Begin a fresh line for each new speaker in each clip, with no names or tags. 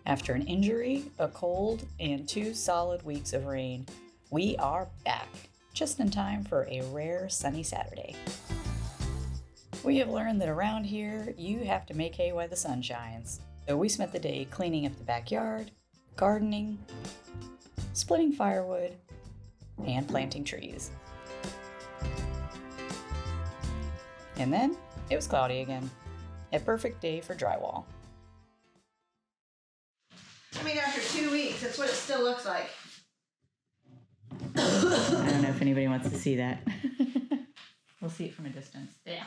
After an injury, a cold, and 2 solid weeks of rain, we are back, just in time for a rare sunny Saturday. We have learned that around here, you have to make hay while the sun shines. So we spent the day cleaning up the backyard, gardening, splitting firewood, and planting trees. And then it was cloudy again. A perfect day for drywall.
I mean, after 2 weeks, that's what it still looks like.
I don't know if anybody wants to see that. We'll see it from a distance. Yeah.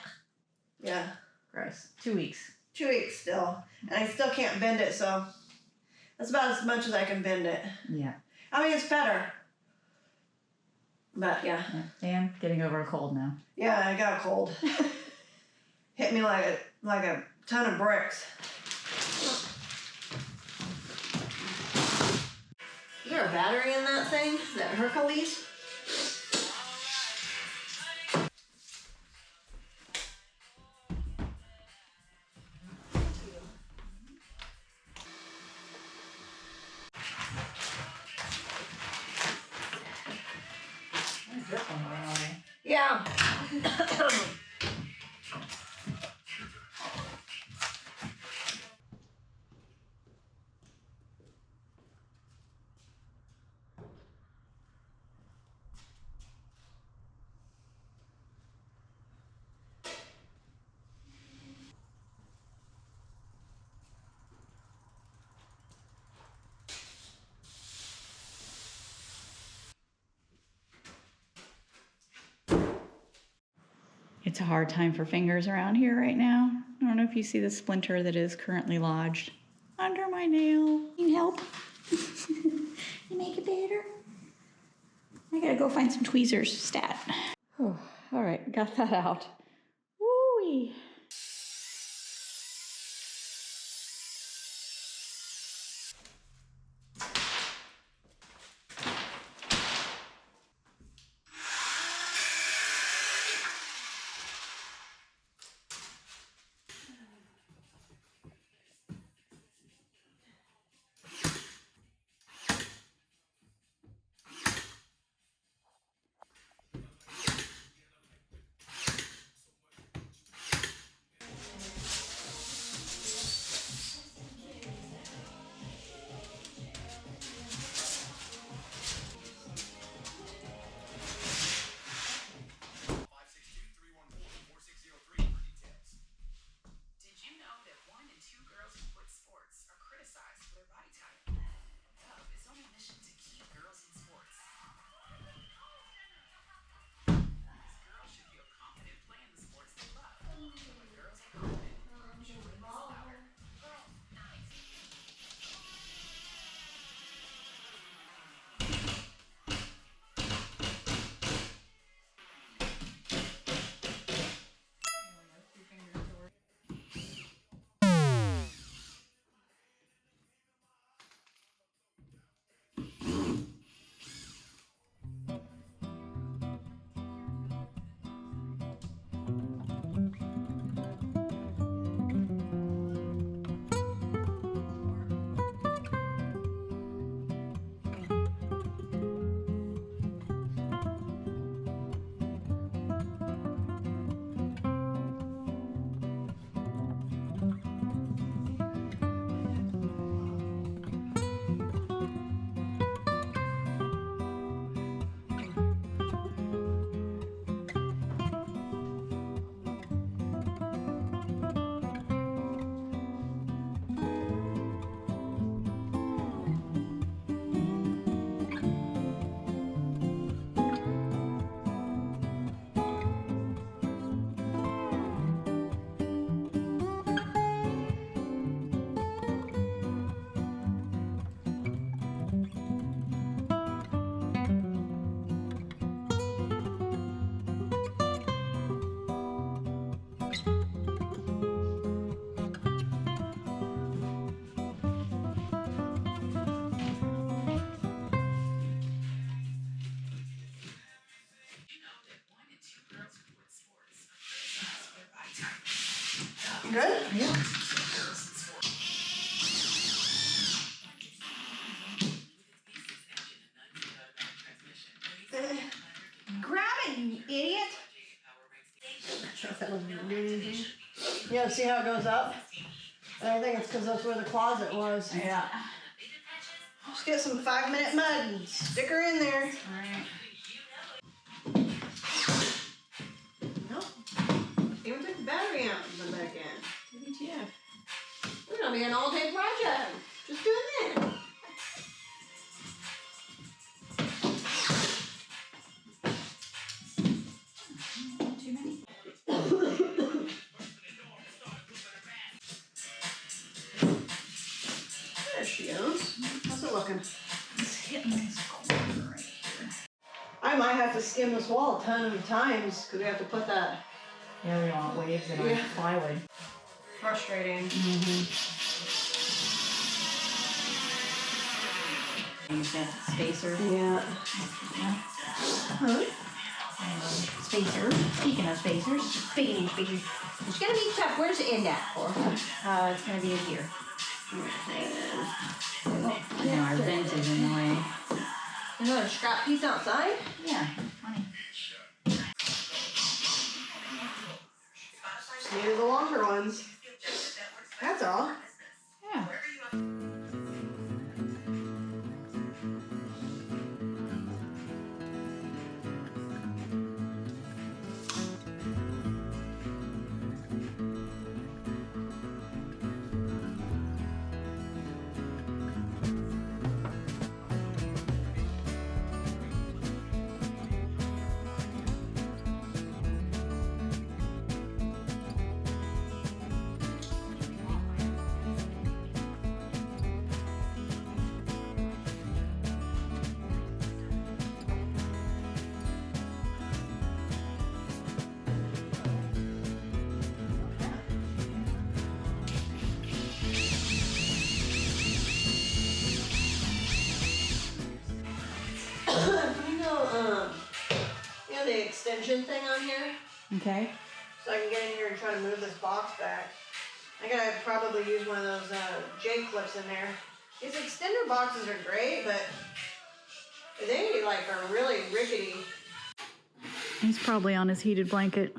Yeah.
Gross. 2 weeks.
2 weeks still. And I still can't bend it, so that's about as much as I can bend it.
Yeah.
I mean, it's better. But, yeah.
And getting over a cold now.
Yeah, I got a cold. Hit me like a ton of bricks. Is there a battery in that thing? That Hercules? Yeah.
It's a hard time for fingers around here right now. I don't know if you see the splinter that is currently lodged under my nail. Can you help? You make it better? I gotta go find some tweezers, stat. Oh, all right, got that out. Woo-wee.
Good?
Yeah.
you idiot. Yeah, see how it goes up? And I think it's because that's where the closet was.
Yeah.
Just get some 5-minute mud and stick her in there.
Alright.
Nope. Even took the battery out and put it back in.
WTF.
It's gonna be an all-day project. Just doing that.
Too many.
There she goes. How's it looking?
It's hitting this corner right here.
I might have to skim this wall a ton of times because we have to put that.
Yeah, we want waves in our plywood.
Frustrating.
Use that spacer.
Yeah. Huh?
Spacer. Speaking of spacers.
Speaking. It's gonna be tough. Where's the end at for?
It's gonna be a year. Yeah, our vent is in the way.
Another scrap piece outside?
Yeah, funny.
Just needed the longer ones. That's all.
Yeah.
The extension thing on here,
Okay.
so I can get in here and try to move this box back. I gotta probably use one of those J clips in there. These extender boxes are great, but they are really rickety.
He's probably on his heated blanket.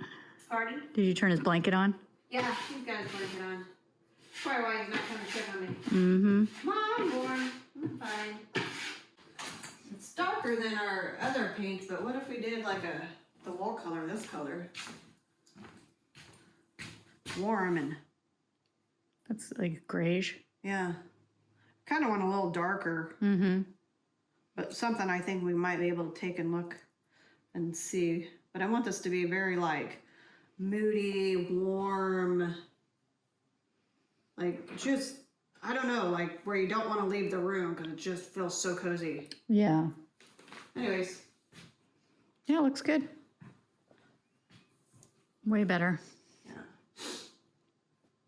Pardon?
Did you turn his blanket on?
Yeah, he's got his blanket on. Probably why he's not coming to check on me.
Mm-hmm.
Come on, warm. I'm fine. It's darker than our other paint, but what if we did like the wall color, this color? Warm and
That's like grayish.
yeah. Kind of want a little darker,
Mm-hmm.
but something I think we might be able to take and look and see. But I want this to be very like moody, warm, like just, I don't know, like where you don't want to leave the room because it just feels so cozy.
Yeah.
Anyways,
Yeah, looks good. Way better.
yeah.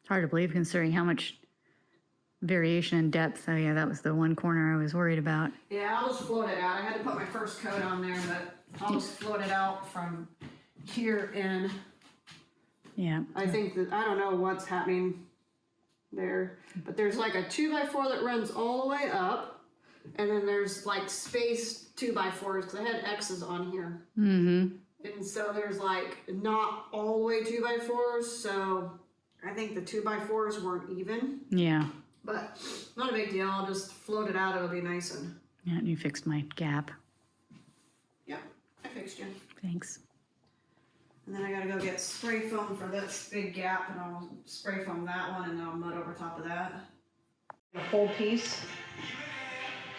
Hard to believe considering how much variation in depth. Oh yeah, that was the one corner I was worried about.
Yeah, I'll just float it out. I had to put my first coat on there, but I'll just float it out from here in.
Yeah.
I think that, I don't know what's happening there, but there's like a 2x4 that runs all the way up, and then there's like spaced 2x4s because I had X's on here.
Mm-hmm.
And so there's like not all the way 2x4s, so I think the 2x4s weren't even,
Yeah.
but not a big deal. I'll just float it out. It'll be nice and,
Yeah, and you fixed my gap.
yeah, I fixed you.
Thanks.
And then I gotta go get spray foam for this big gap, and I'll spray foam that one, and then I'll mud over top of that. A full piece.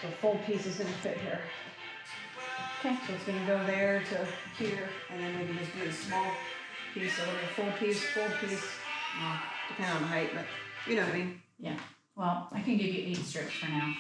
So a full piece is gonna fit here.
Okay.
So it's gonna go there to here, and then we can just do a small piece. So it'll be a full piece, depending on the height, but you know what I mean.
Yeah. Well, I can give you 8 strips for now.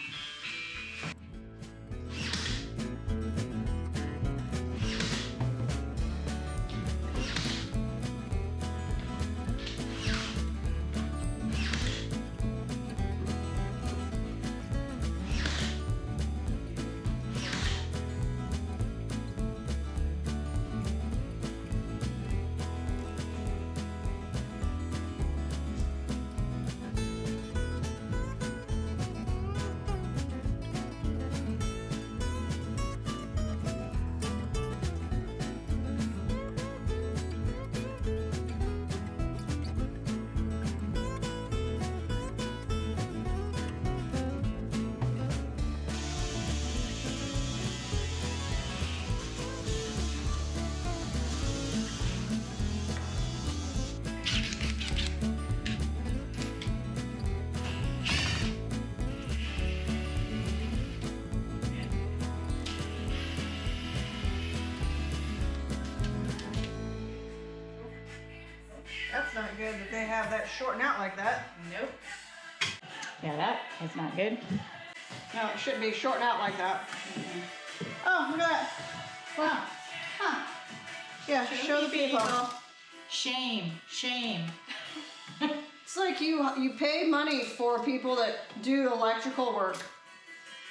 That's not good that they have that shorten out like that.
Nope. Yeah, that is not good.
No, it shouldn't be shorting out like that. Oh, look at that. Wow. Huh. Yeah, show the people.
Shame, shame.
It's like you pay money for people that do electrical work.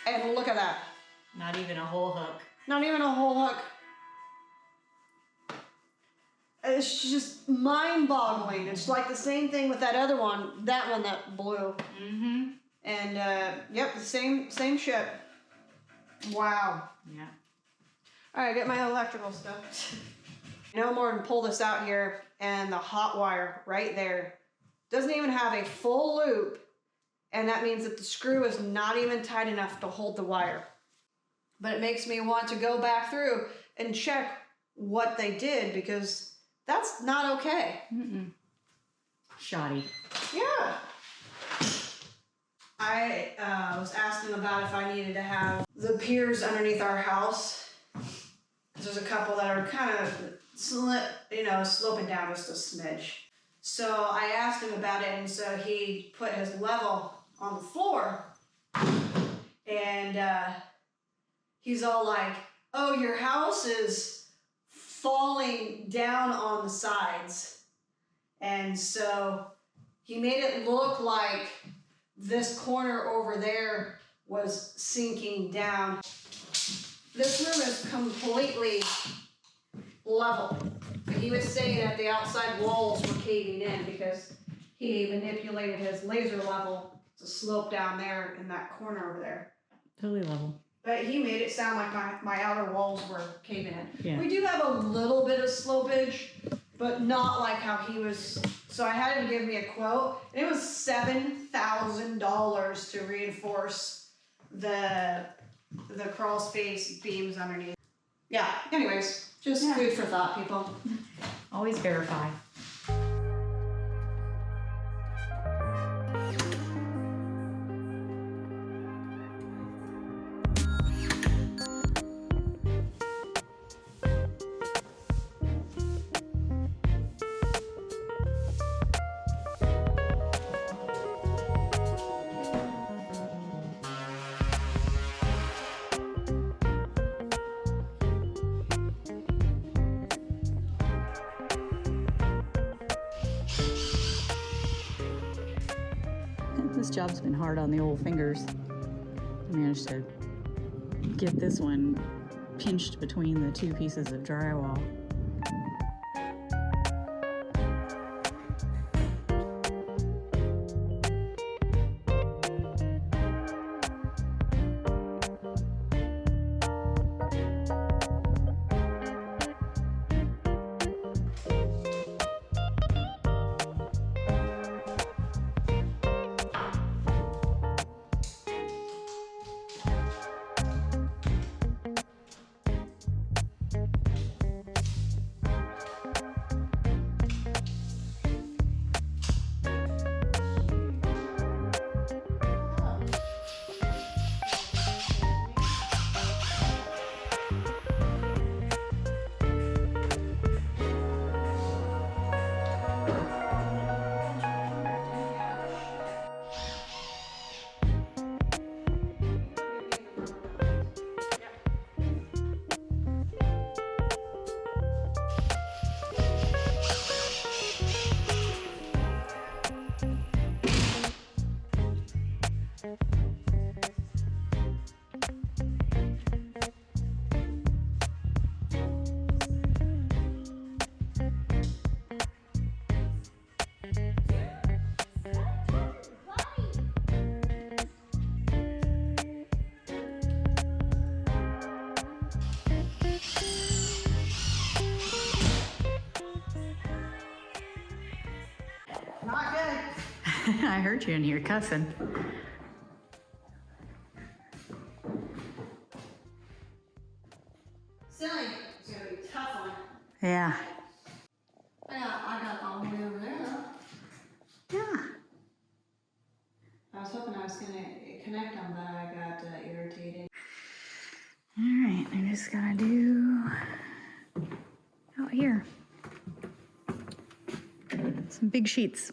And look at that.
Not even a whole hook.
Not even a whole hook. It's just mind-boggling. It's like the same thing with that other one, that blew.
Mm-hmm.
And yep, the same ship. Wow.
Yeah.
All right, get my electrical stuff. No more than pull this out here, and the hot wire right there doesn't even have a full loop, and that means that the screw is not even tight enough to hold the wire. But it makes me want to go back through and check what they did, because that's not okay.
Mm-mm. Shoddy.
Yeah. I was asking about if I needed to have the piers underneath our house. There's a couple that are kind of sloping down just a smidge. So I asked him about it, and so he put his level on the floor, and he's all like, "Oh, your house is falling down on the sides," and so he made it look like this corner over there was sinking down. This room is completely level. He was saying that the outside walls were caving in because he manipulated his laser level to slope down there in that corner over there.
Totally level.
But he made it sound like my outer walls were caving in.
Yeah.
We do have a little bit of slopage, but not like how he was. So I had him give me a quote. It was $7,000 to reinforce the crawl space beams underneath. Yeah, anyways, just food for thought, people.
Always verify. This job's been hard on the old fingers. I managed to get this one pinched between the two pieces of drywall.
Not good.
I heard you in here cussing.
Silly. It's gonna be a tough one.
Yeah.
I got all the way over there though.
Yeah.
I was hoping I was gonna connect them, but I got irritated.
All right, I'm just gonna do out here. some big sheets.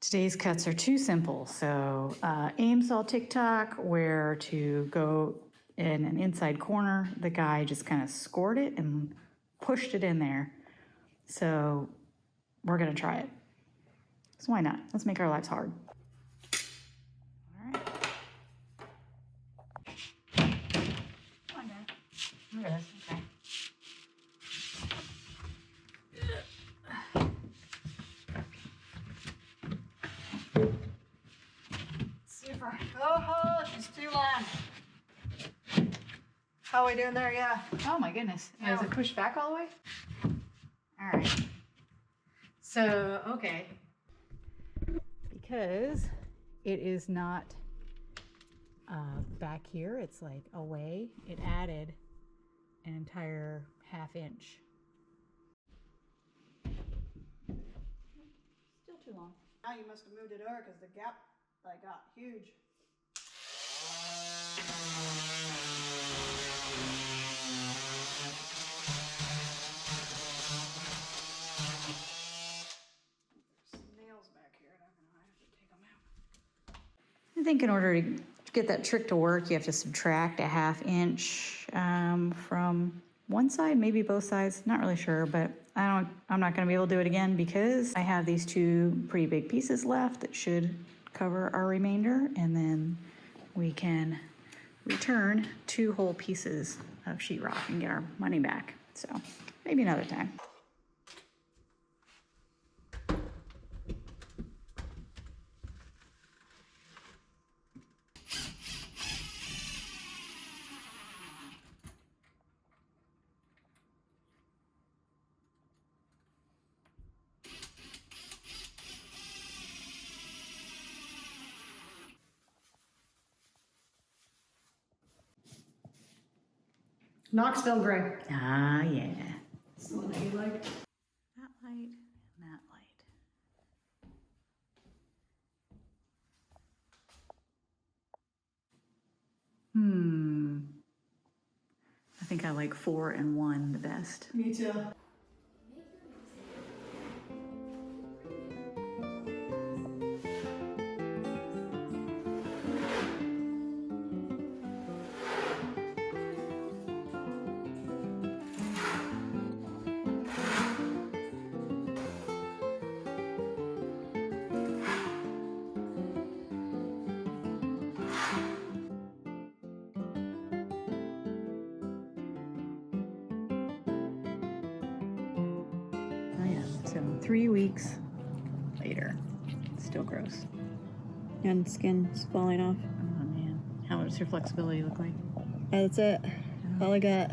Today's cuts are too simple, so Ames saw TikTok where to go in an inside corner. The guy just kind of scored it and pushed it in there. So we're gonna try it. So why not? Let's make our lives hard. All right. Come on, Dad. Look at this. Okay. Super. Oh, she's too long.
How are we doing there? Yeah.
Oh my goodness.
Yeah.
Is it pushed back all the way? All right. So, okay. Because it is not back here, it's like away, it added an entire ½ inch. Still too long.
Now you must have moved it over because the gap like got huge. There's nails back here. I don't know. I have to take them out.
I think in order to get that trick to work, you have to subtract a ½ inch from one side, maybe both sides. Not really sure, but I'm not going to be able to do it again because I have these two pretty big pieces left that should cover our remainder, and then we can return 2 whole pieces of sheetrock and get our money back. So maybe another time.
Knoxville gray.
Ah, yeah.
That's the one that you like.
That light and that light. I think I like 4 and 1 the best.
Me too.
Oh yeah, so 3 weeks later, still gross.
And skin's falling off.
Oh man, how does your flexibility look like?
That's it. All I got.